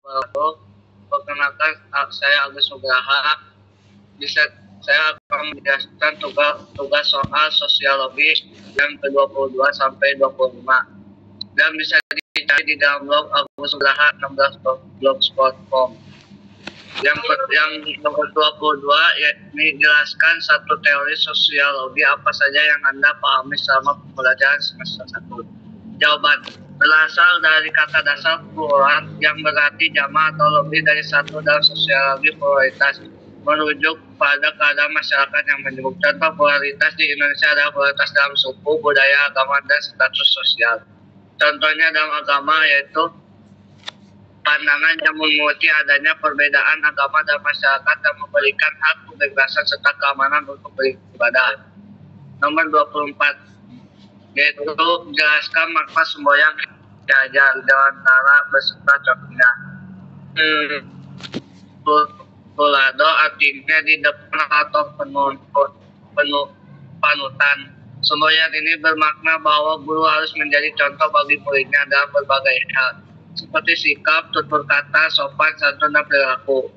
Halo, perkenalkan saya Agus Nugraha. Bisa saya akan menjelaskan tugas soal sosiologi yang ke-22 sampai 25 dan bisa dicari di dalam blog agusnugraha16.blogspot.com. Yang nomor 22 yakni jelaskan satu teori sosiologi apa saja yang Anda pahami selama pembelajaran semester 1. Jawaban: berasal dari kata dasar plural yang berarti jamak atau lebih dari satu dalam sosiologi pluralitas, merujuk pada keadaan masyarakat yang menyebut. Contoh pluralitas di Indonesia adalah pluralitas dalam suku, budaya, agama, dan status sosial. Contohnya dalam agama yaitu pandangan yang menguti adanya perbedaan agama dan masyarakat dan memberikan hak kebebasan serta keamanan untuk beribadah. Nomor 24 yaitu jelaskan makna semboyan diajar antara beserta contohnya. Pulado artinya di depan atau panutan. Semboyan ini bermakna bahwa guru harus menjadi contoh bagi muridnya dalam berbagai hal, seperti sikap, tutur kata, sopan, santun, dan perilaku.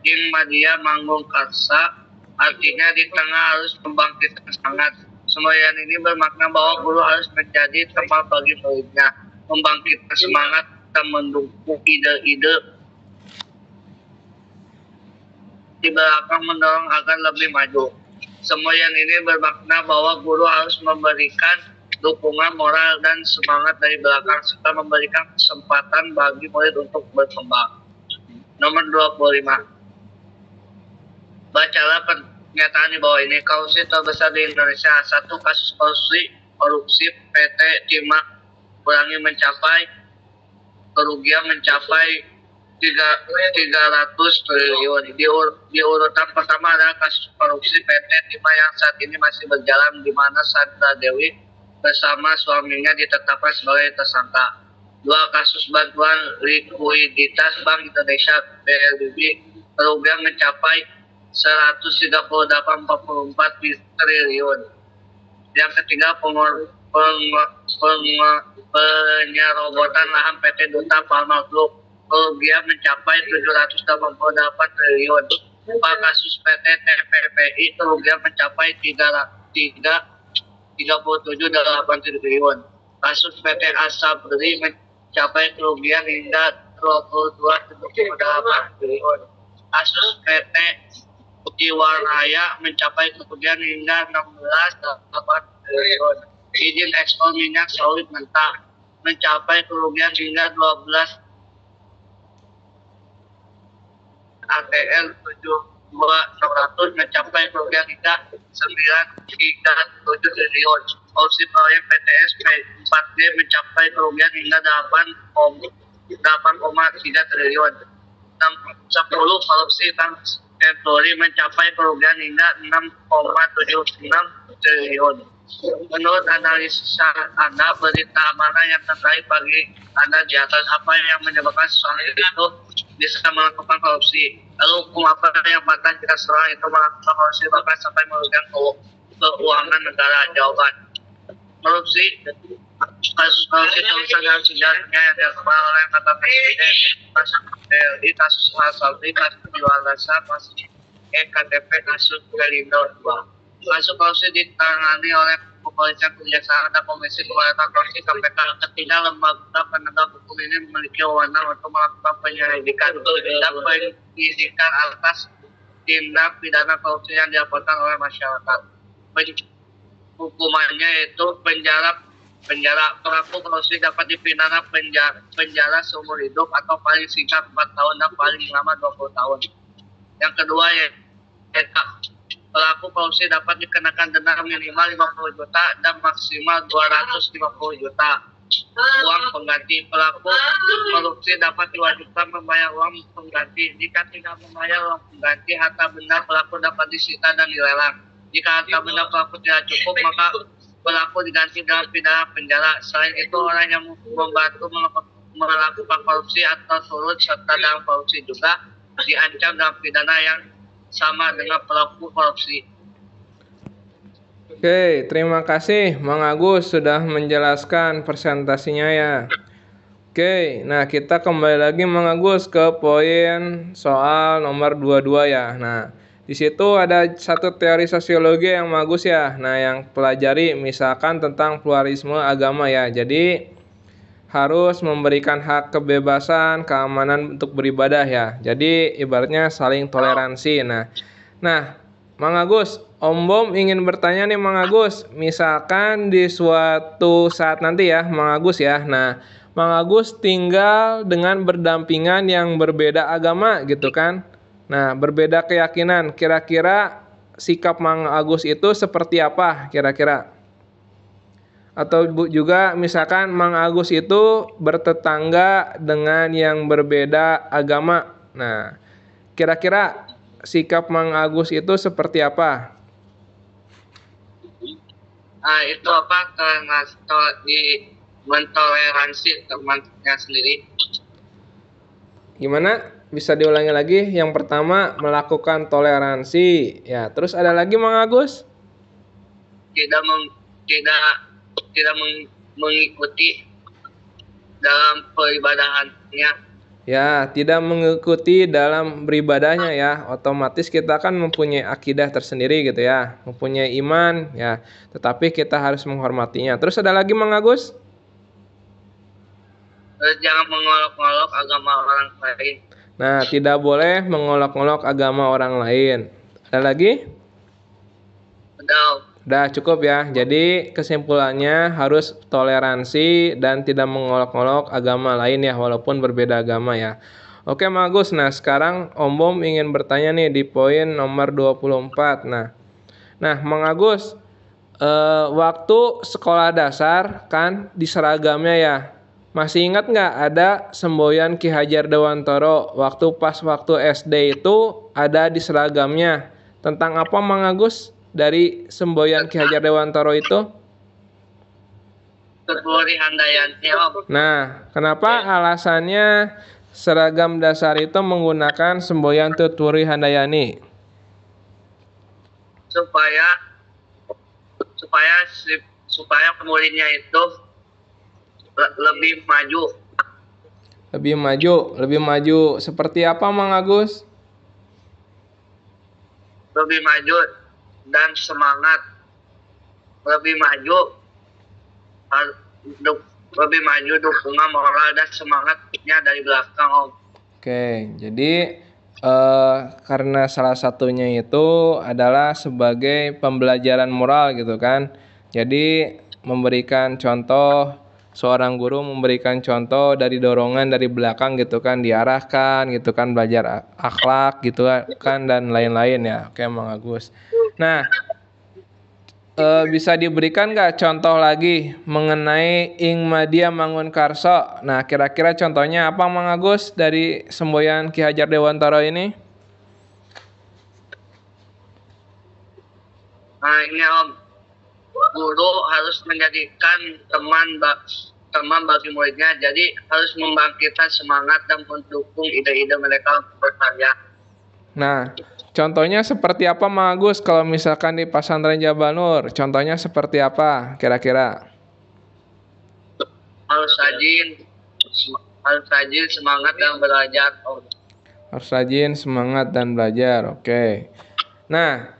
In Madia Manggung Karsa artinya di tengah harus membangkitkan semangat. Semboyan ini bermakna bahwa guru harus menjadi tempat bagi muridnya, membangkitkan semangat dan mendukung ide-ide di belakang, mendorong agar lebih maju. Semboyan ini bermakna bahwa guru harus memberikan dukungan moral dan semangat dari belakang serta memberikan kesempatan bagi murid untuk berkembang. Nomor 25. Bacalah pernyataan di bawah ini. Korupsi terbesar di Indonesia. 1. Kasus korupsi PT Timah kurangi mencapai kerugian mencapai 300 triliun. Di urutan pertama adalah kasus korupsi PT Timah yang saat ini masih berjalan, di mana Sandra Dewi bersama suaminya ditetapkan sebagai tersangka. 2. Kasus bantuan likuiditas Bank Indonesia BLBB kerugian mencapai 138,44 triliun. Yang ketiga, penyerobotan lahan PT Duta Pharma Group kerugian mencapai 788 triliun. 4. Kasus PT TPPI kerugian mencapai 37,8 triliun. Kasus PT Asabri mencapai kerugian hingga 22,8 triliun. Kasus PT Jiwaraya mencapai kerugian hingga 16,8 triliun. Izin ekspor minyak sawit mentah mencapai kerugian hingga 12 ATL 72600 mencapai kerugian hingga 9,7 triliun. Korupsi proyek PTS 4D mencapai kerugian hingga 8,3 triliun. 10. Korupsi Bank Senturi mencapai kerugian hingga 6,76 triliun. Menurut analisa Anda, berita mana yang terkait bagi Anda di atas? Apa yang menyebabkan seseorang itu bisa melakukan korupsi? Lalu hukum apa yang pantas jika seseorang itu melakukan korupsi bahkan sampai merugikan keuangan negara? Jawaban: korupsi. Kasus korupsi terbesar dalam sejarahnya yang dilakukan oleh mantan presiden, kasus BLI, kasus Asabri, kasus Jiwaraya, kasus EKTP, kasus Pelindo 2. Kasus korupsi ditangani oleh Kepolisian, Kejaksaan, dan Komisi Pemberantasan Korupsi (KPK). Ketiga lembaga penegak hukum ini memiliki wewenang untuk melakukan penyelidikan dan penyidikan atas tindak pidana korupsi yang dilaporkan oleh masyarakat. Hukumannya yaitu penjara. Pelaku korupsi dapat dipidana penjara seumur hidup atau paling singkat 4 tahun dan paling lama 20 tahun. Yang kedua yaitu pelaku korupsi dapat dikenakan denda minimal 50 juta dan maksimal 250 juta uang pengganti. Pelaku korupsi dapat diwajibkan membayar uang pengganti. Jika tidak membayar uang pengganti, harta benda pelaku dapat disita dan dilelang. Jika harta benda pelaku tidak cukup, maka pelaku diganti dalam pidana penjara. Selain itu, orang yang membantu melakukan korupsi atau turut serta dalam korupsi juga diancam dalam pidana yang sama dengan pelaku korupsi. Oke, terima kasih Mang Agus sudah menjelaskan presentasinya ya. Oke, nah kita kembali lagi Mang Agus ke poin soal nomor 22 ya. Nah, di situ ada satu teori sosiologi yang bagus ya. Nah, yang pelajari misalkan tentang pluralisme agama ya. Jadi harus memberikan hak kebebasan, keamanan untuk beribadah ya. Jadi ibaratnya saling toleransi. Nah, Mang Agus, Om Bom ingin bertanya nih Mang Agus, misalkan di suatu saat nanti ya, Mang Agus ya. Nah, Mang Agus tinggal dengan berdampingan yang berbeda agama gitu kan. Nah, berbeda keyakinan. Kira-kira sikap Mang Agus itu seperti apa kira-kira? Atau juga misalkan Mang Agus itu bertetangga dengan yang berbeda agama. Nah, kira-kira sikap Mang Agus itu seperti apa? Itu apa karena di mentoleransi temannya sendiri. Gimana? Bisa diulangi lagi. Yang pertama melakukan toleransi. Ya, terus ada lagi Mang Agus? Tidak mengikuti dalam peribadahannya. Ya, tidak mengikuti dalam beribadahnya ya. Otomatis kita kan mempunyai akidah tersendiri gitu ya. Mempunyai iman ya. Tetapi kita harus menghormatinya. Terus ada lagi Mang Agus? Jangan mengolok-olok agama orang lain. Nah, tidak boleh mengolok-olok agama orang lain. Ada lagi? Udah cukup ya. Jadi kesimpulannya harus toleransi dan tidak mengolok-olok agama lain ya, walaupun berbeda agama ya. Oke Mang Agus, nah sekarang Om Bom ingin bertanya nih di poin nomor 24. Nah Mang Agus, waktu sekolah dasar kan di seragamnya ya. Masih ingat nggak ada semboyan Ki Hajar Dewantara waktu SD itu ada di seragamnya. Tentang apa Mang Agus dari semboyan Ki Hajar Dewantara itu? Tutwuri Handayani Om. Nah, kenapa alasannya seragam dasar itu menggunakan semboyan Tutwuri Handayani? Supaya muridnya itu lebih maju. Lebih maju. Seperti apa Mang Agus? Lebih maju dan semangat. Lebih maju dukungan moral dan semangatnya dari belakang Om. Oke, jadi karena salah satunya itu adalah sebagai pembelajaran moral gitu kan. Jadi memberikan contoh, seorang guru memberikan contoh dari dorongan dari belakang gitu kan, diarahkan gitu kan, belajar akhlak gitu kan dan lain-lain ya. Oke Mang Agus. Nah, bisa diberikan nggak contoh lagi mengenai Ing Madia Mangunkarso? Nah, kira-kira contohnya apa Mang Agus dari semboyan Ki Hajar Dewantara ini? Nah ini Om, guru harus menjadikan teman bagi muridnya, jadi harus membangkitkan semangat dan mendukung ide-ide mereka untuk berkarya. Nah, contohnya seperti apa Mang Agus kalau misalkan di Pesantren Jabal Nur? Contohnya seperti apa kira-kira? Harus rajin, semangat dan belajar. Harus rajin, semangat dan belajar. Oke. Nah,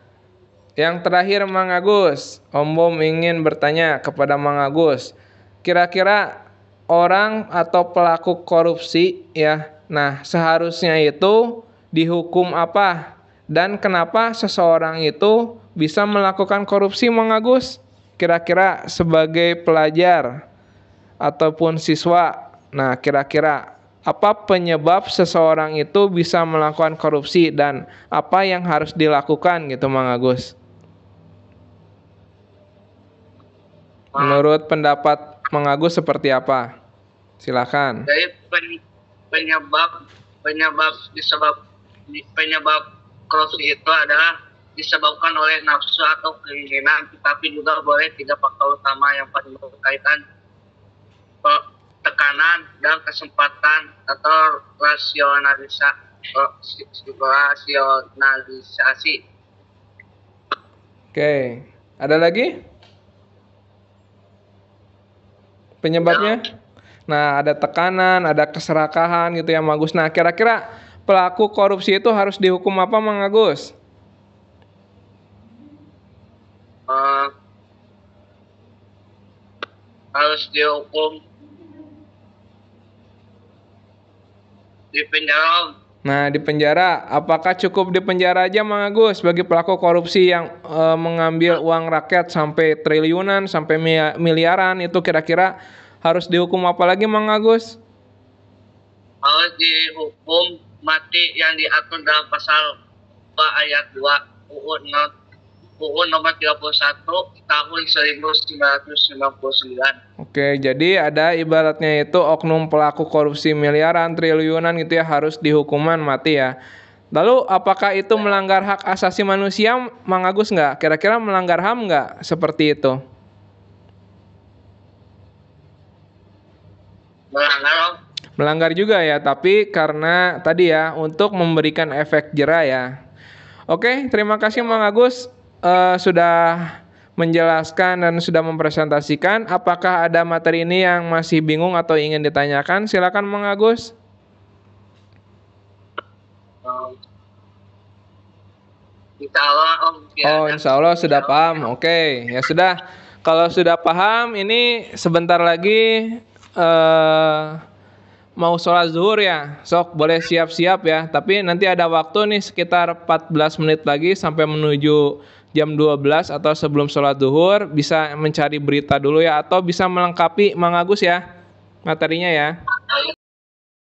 yang terakhir Mang Agus, Om Bom ingin bertanya kepada Mang Agus. Kira-kira orang atau pelaku korupsi ya. Nah, seharusnya itu dihukum apa? Dan kenapa seseorang itu bisa melakukan korupsi Mang Agus? Kira-kira sebagai pelajar ataupun siswa. Nah, kira-kira apa penyebab seseorang itu bisa melakukan korupsi dan apa yang harus dilakukan gitu Mang Agus? Menurut pendapat Mang Agus seperti apa? Silakan. Jadi penyebab korupsi itu adalah disebabkan oleh nafsu atau keinginan, tapi juga boleh tiga faktor utama yang paling berkaitan: tekanan dan kesempatan atau rasionalisasi. Oke, ada lagi penyebabnya? Nah, ada tekanan, ada keserakahan gitu ya, Mang Agus. Nah, kira-kira pelaku korupsi itu harus dihukum apa, Mang Agus? Eh, harus dihukum di penjara. Nah, di penjara, apakah cukup di penjara aja, Mang Agus, bagi pelaku korupsi yang mengambil uang rakyat sampai triliunan, sampai miliaran, itu kira-kira harus dihukum apa lagi, Mang Agus? Harus dihukum mati yang diatur dalam pasal 2 ayat 2 UU nomor 31 tahun 1999. Oke, jadi ada ibaratnya itu oknum pelaku korupsi miliaran, triliunan gitu ya, harus dihukuman mati ya. Lalu apakah itu melanggar hak asasi manusia, Mang Agus nggak? Kira-kira melanggar HAM nggak seperti itu? Melanggar, Om. Melanggar juga ya, tapi karena tadi ya untuk memberikan efek jera ya. Oke, terima kasih Mang Agus sudah menjelaskan dan sudah mempresentasikan. Apakah ada materi ini yang masih bingung atau ingin ditanyakan? Silakan Mang Agus. Insya Allah, Om. Oh, insya Allah sudah paham. Oke, ya sudah. Kalau sudah paham, ini sebentar lagi mau sholat zuhur ya. Sok boleh siap-siap ya. Tapi nanti ada waktu nih sekitar 14 menit lagi sampai menuju jam 12 atau sebelum sholat zuhur. Bisa mencari berita dulu ya. Atau bisa melengkapi Mang Agus ya materinya ya.